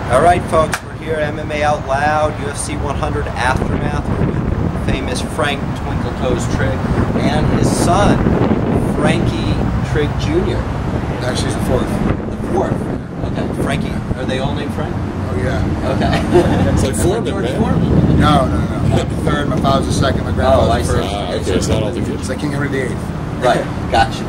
All right, folks, we're here at MMA Out Loud, UFC 100 Aftermath with famous Frank Twinkle Toes Trigg and his son, Frankie Trigg Jr. Actually, he's the fourth. The fourth? Okay. Frankie, are they all named Frank? Oh, yeah. Okay. It's like Foreman, man. No. I'm the third, my father's the second, my grandfather's the first. Okay, so not all the kids. It's like King Henry VIII. Right, gotcha.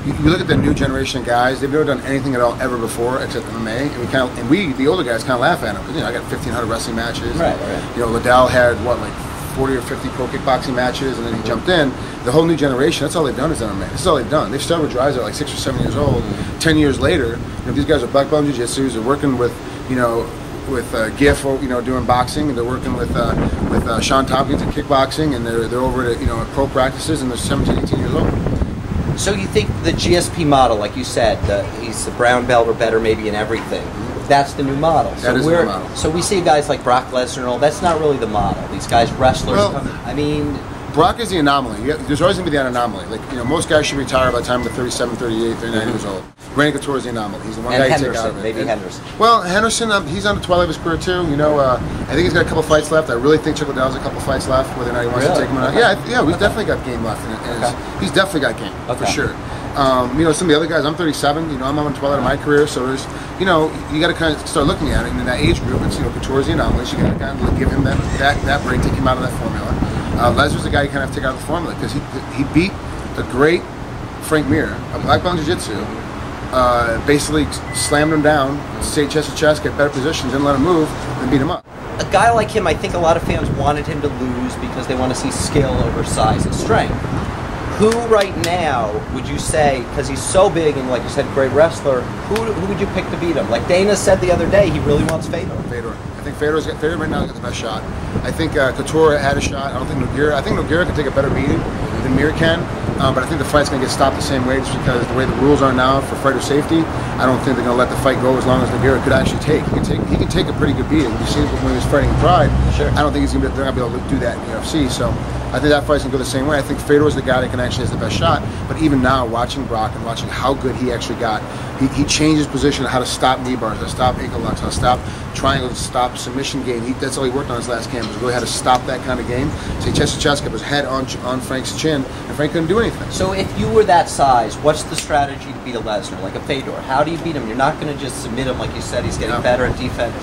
You look at the new generation of guys, they've never done anything at all ever before except MMA, and we, the older guys, kind of laugh at them because I got 1,500 wrestling matches. Right. Liddell had like 40 or 50 pro kickboxing matches, and then he jumped in. The whole new generation, that's all they've done is MMA. This is all they've done. They've started with Drysdale like 6 or 7 years old. 10 years later, these guys are black belt in jiu-jitsu. They're working with GIF, doing boxing, and they're working with Sean Tompkins in kickboxing, and they're over at pro practices, and they're 17, 18 years old. So you think the GSP model, like you said, he's the brown belt or better maybe in everything. That's the new model. That is the new model. So we see guys like Brock Lesnar and all. That's not really the model. These guys, wrestlers. Brock is the anomaly. There's always going to be that anomaly. Most guys should retire by the time they're 37, 38, 39 years old. Randy Couture is the anomaly. He's the one guy you take out of it. Maybe Henderson. Well, Henderson, he's on the twilight of his career too. I think he's got a couple fights left. I really think Chuck Liddell's a couple fights left. Whether or not he wants to take him or not. Yeah, he's definitely got game left. He's definitely got game for sure. Some of the other guys, I'm 37, I'm on the twilight of my career, so there's, you got to kind of start looking at it, and in that age group, it's, Couture's the anomaly, so you got to kind of give him that break, take him out of that formula. Lesnar's the guy you kind of have to take out of the formula, because he beat the great Frank Mir, a black belt in jiu-jitsu, basically slammed him down, stayed chest to chest, get better positions, didn't let him move, and beat him up. A guy like him, I think a lot of fans wanted him to lose because they want to see skill over size and strength. Who right now would you say, because he's so big and like you said, great wrestler, who would you pick to beat him? Like Dana said the other day, he really wants Fedor. I think Fedor right now got the best shot. I think Couture had a shot. I don't think Nogueira can take a better beating than Mir can. But I think the fight's going to get stopped the same way just because the way the rules are now for fighter safety, I don't think they're going to let the fight go as long as Nogueira could actually take. He can take a pretty good beating. You've seen it when he was fighting Pride. Sure. I don't think they're going to be able to do that in the UFC. So I think that fight's going to go the same way. I think Fedor is the guy that can actually has the best shot. But even now, watching Brock and watching how good he actually got, he changed his position, how to stop knee bars, how to stop ankle locks, how to stop triangles, stop submission game. That's all he worked on his last camp, was really how to stop that kind of game. So he chest to chest, kept his head on Frank's chin, and Frank couldn't do anything. So if you were that size, what's the strategy to beat a Lesnar, like a Fedor? How do you beat him? You're not going to just submit him, like you said, he's getting better at defense.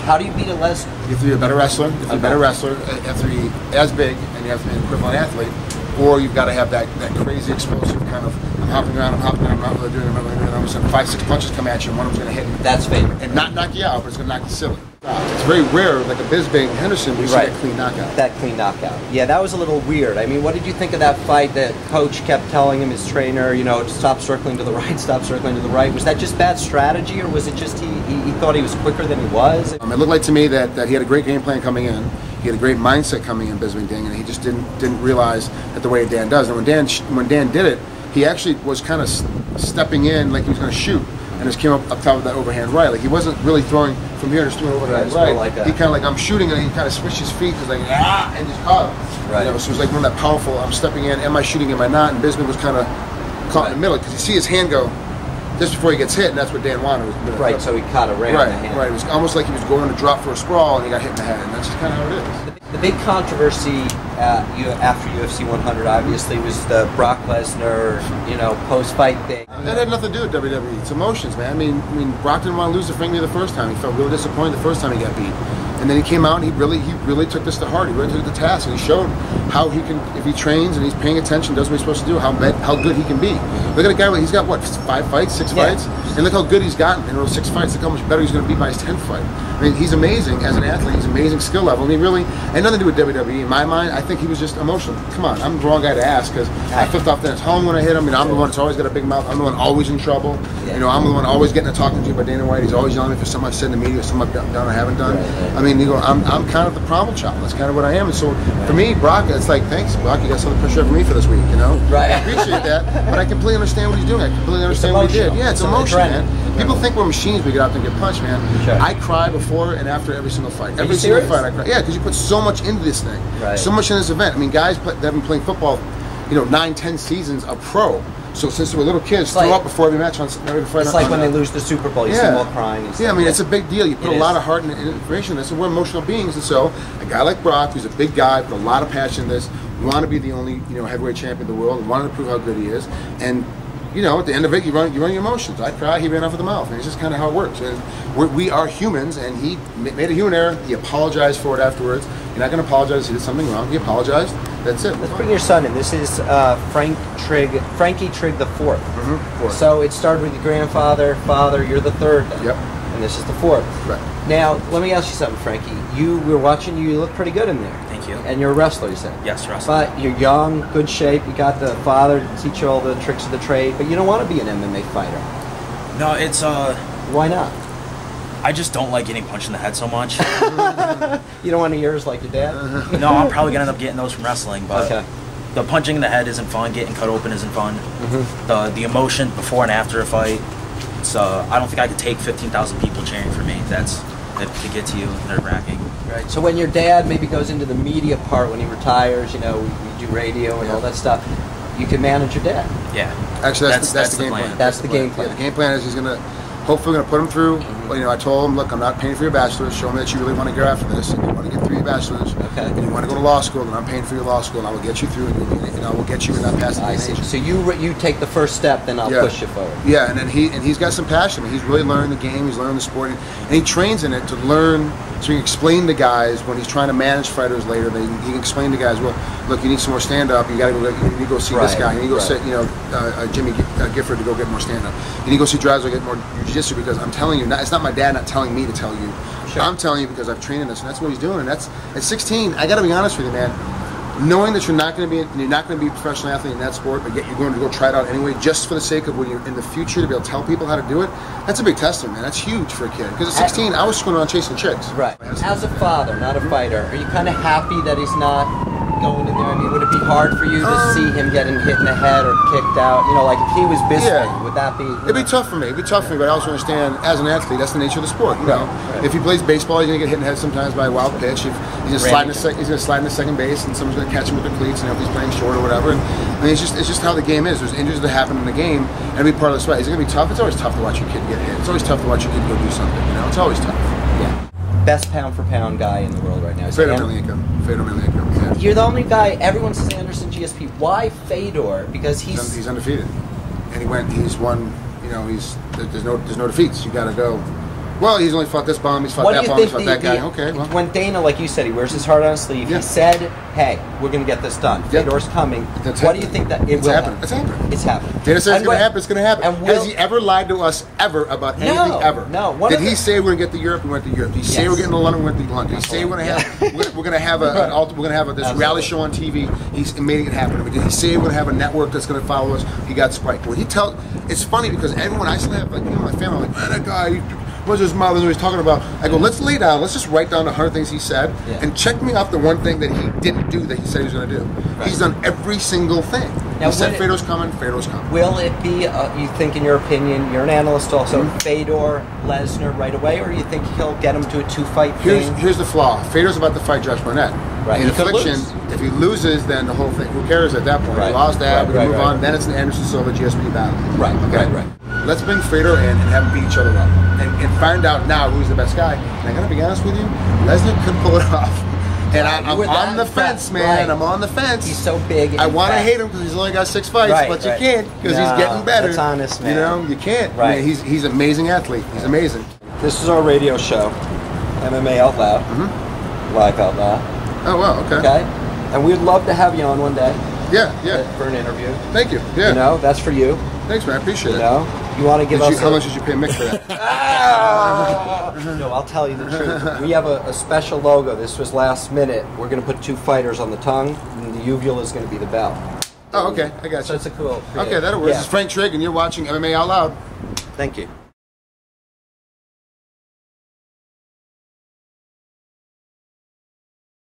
How do you beat a Lesnar? You have to be a better wrestler. You have to be as big, and you have to be an equivalent athlete. Or you've got to have that crazy explosive kind of, I'm hopping around, I'm not really doing it, all of a sudden 5, 6 punches come at you, and one of them's going to hit you. That's Fedor. And not knock you out, but it's going to knock you silly. It's very rare, like a Bisping Henderson, we see that clean knockout. That clean knockout. Yeah, that was a little weird. I mean, what did you think of that fight that coach kept telling him, his trainer, stop circling to the right, stop circling to the right? Was that just bad strategy, or was it just he thought he was quicker than he was? It looked like to me that he had a great game plan coming in. He had a great mindset coming in, Bisping Ding, and he just didn't realize that the way Dan does. And when Dan did it, he actually was kind of stepping in like he was going to shoot, and just came up top of that overhand right. Like he wasn't really throwing from here, just throwing overhand right. Like he kind of like, I'm shooting, and he kind of switched his feet, because like, and just caught him. Right. So it was like one of that powerful, I'm stepping in, am I shooting, am I not? And Bisping was kind of caught in the middle, because you see his hand go just before he gets hit, and that's what Dan wanted. Right, so he caught a ray on the hand. Right, it was almost like he was going to drop for a sprawl, and he got hit in the head, and that's just kind of how it is. The big controversy after UFC 100, obviously, was the Brock Lesnar, post-fight thing. That had nothing to do with WWE. It's emotions, man. I mean, Brock didn't want to lose to Frank Mir the first time. He felt really disappointed the first time he got beat. And then he came out, and he really took this to heart. He really took it to task, and he showed how he can, if he trains and he's paying attention, does what he's supposed to do, how good he can be. Look at a guy, he's got what, 5 fights, 6 fights? And look how good he's gotten in those 6 fights. Look how much better he's going to be by his 10th fight. I mean, he's amazing as an athlete. He's amazing skill level, and he really had nothing to do with WWE. In my mind, I think he was just emotional. Come on, I'm the wrong guy to ask, because I flipped off Dennis Holm when I hit him. I'm the one that's always got a big mouth. I'm the one always in trouble. I'm the one always getting a talking to by Dana White. He's always yelling me for something I've said in the media, or something I've done or haven't done. I mean, I'm kind of the problem child. That's kind of what I am. And so for me, Brock, it's like, thanks, Brock, you got something to push over me for this week, Right. I appreciate that, but I completely understand what he's doing. I completely understand what he did. Yeah, it's emotion, man. People think we're machines. We get out there and get punched, man. Sure. I cry before and after every single fight. Every single fight I cry. Yeah, because you put so much into this thing. Right. So much in this event. I mean, guys that have been playing football, 9, 10 seasons of pro. So since they were little kids, throw up before every match on every fight. It's like when they lose the Super Bowl, you see them all crying. Yeah, I mean, it's a big deal. You put a lot of heart and information in this, and we're emotional beings. And so, a guy like Brock, who's a big guy, put a lot of passion in this, wanted to be the only heavyweight champion in the world, and wanted to prove how good he is. And at the end of it, you run your emotions. I cry, he ran off with the mouth, and it's just kind of how it works. And we are humans, and he made a human error. He apologized for it afterwards. You're not going to apologize. He did something wrong. He apologized. That's it. Let's bring your son in. This is Frankie Trigg the IV. Mm-hmm. So it started with your grandfather, father. You're the third. Yep. And this is the fourth. Right. Now, let me ask you something, Frankie. We were watching you. You look pretty good in there. Thank you. And you're a wrestler, you said. Yes, wrestler. But you're young, good shape. You got the father to teach you all the tricks of the trade. But you don't want to be an MMA fighter. No, it's Why not? I just don't like getting punched in the head so much. You don't want to ears like your dad? No, I'm probably gonna end up getting those from wrestling. But okay. The punching in the head isn't fun. Getting cut open isn't fun. Mm-hmm. The emotion before and after a fight. It's I don't think I could take 15,000 people cheering for me. That could get to you. Nerve-wracking. Right. So when your dad maybe goes into the media part when he retires, we do radio and all that stuff, you can manage your dad. Yeah. Actually, that's the game plan. That's the game plan. Yeah, the game plan is he's hopefully going to put him through. I told him, look, I'm not paying for your bachelor's. Show me that you really want to go after this, and you want to get through your bachelor's, and you want to go to law school, then I'm paying for your law school, and I will get you through, and I will get you in that passing age. So you take the first step, then I'll push you forward. Yeah, and then he's got some passion. He's really learning the game. He's learning the sport, and he trains in it to learn. So he can explain to guys when he's trying to manage fighters later. He can explain to guys, well, look, you need some more stand up. You got to go. You go see this guy. You need to go sit. Jimmy Gifford to go get more stand up. You need to go see Drysdale get more jiu-jitsu, because I'm telling you, it's not my dad not telling me to tell you. Sure. I'm telling you because I've trained in this, and that's what he's doing. And that's at 16. I got to be honest with you, man. Knowing that you're not going to be a professional athlete in that sport, but yet you're going to go try it out anyway, just for the sake of when you're in the future to be able to tell people how to do it. That's a big testament, man. That's huge for a kid. Because at 16, I was screwing around chasing chicks. Right. As a father, not a fighter, are you kind of happy that he's not going in there? I mean, would it be hard for you to see him getting hit in the head or kicked out? Like if he was Bisping, would that be? It'd be tough for me. It'd be tough for me, but I also understand as an athlete, that's the nature of the sport. You know, if he plays baseball, he's gonna get hit in the head sometimes by a wild pitch. If he's gonna slide into second base, and someone's gonna catch him with their cleats. If he's playing short or whatever. And, I mean, it's just how the game is. There's injuries that happen in the game, and it'll be part of the sport. Is it gonna be tough? It's always tough to watch your kid get hit. It's always tough to watch your kid go do something. It's always tough. Yeah. Best pound for pound guy in the world right now. Fedor Emelianenko. Yeah. You're the only guy. Everyone says Henderson, GSP. Why Fedor? Because he's undefeated, and he's won. There's no defeats. You got to go. Well, he's only fought this bomb. He's fought that bomb. He's fought that guy. Okay. Well, when Dana, like you said, he wears his heart on his sleeve. He said, "Hey, we're going to get this done. Fedor's coming." What do you think that it will happen? It's happening. It's happening. Dana says it's going to happen. It's going to happen. Has he ever lied to us ever about anything ever? No. Did he say we're going to get to Europe? We went to Europe. Did he say we're getting to London? We went to London. Did he say we're going to have this rally show on TV? He's made it happen. Did he say we're going to have a network that's going to follow us? He got spiked. It's funny because everyone I still have, my family, like, man, that guy. What's his mouth? He's talking about. I go, let's lay down. Let's just write down the 100 things he said, and check me off the one thing that he didn't do that he said he was going to do. Right. He's done every single thing. Now, he said Fedor's coming. Fedor's coming. Will it be? You think, in your opinion, you're an analyst also, Fedor, Lesner right away, or you think he'll get him to a 2-fight thing? Here's the flaw. Fedor's about to fight Josh Barnett. Right. In affliction, if he loses, then the whole thing. Who cares at that point? Right. He lost that. We move on. Then it's an Anderson Silva GSP battle. Right. Okay. Right. Let's bring Fedor in and have them beat each other up, and find out now who's the best guy. And I gotta be honest with you, Lesnar could pull it off. And I'm on the fence, man. Right. I'm on the fence. He's so big. I want to hate him because he's only got 6 fights, but you can't because he's getting better. That's honest, man. You can't. Right. I mean, he's an amazing athlete. He's amazing. This is our radio show, MMA Out Loud, Live Out Loud. Oh wow, okay. Okay, and we'd love to have you on one day. Yeah. For an interview. Thank you. Yeah. That's for you. Thanks, man. I appreciate it. You want to give us? How much did you pay Mick for that? No, I'll tell you the truth. We have a special logo. This was last minute. We're going to put 2 fighters on the tongue, and the uvula is going to be the bell. Oh, okay. I got you. So it's a cool. Okay, that'll work. This is Frank Trigg, and you're watching MMA Out Loud. Thank you.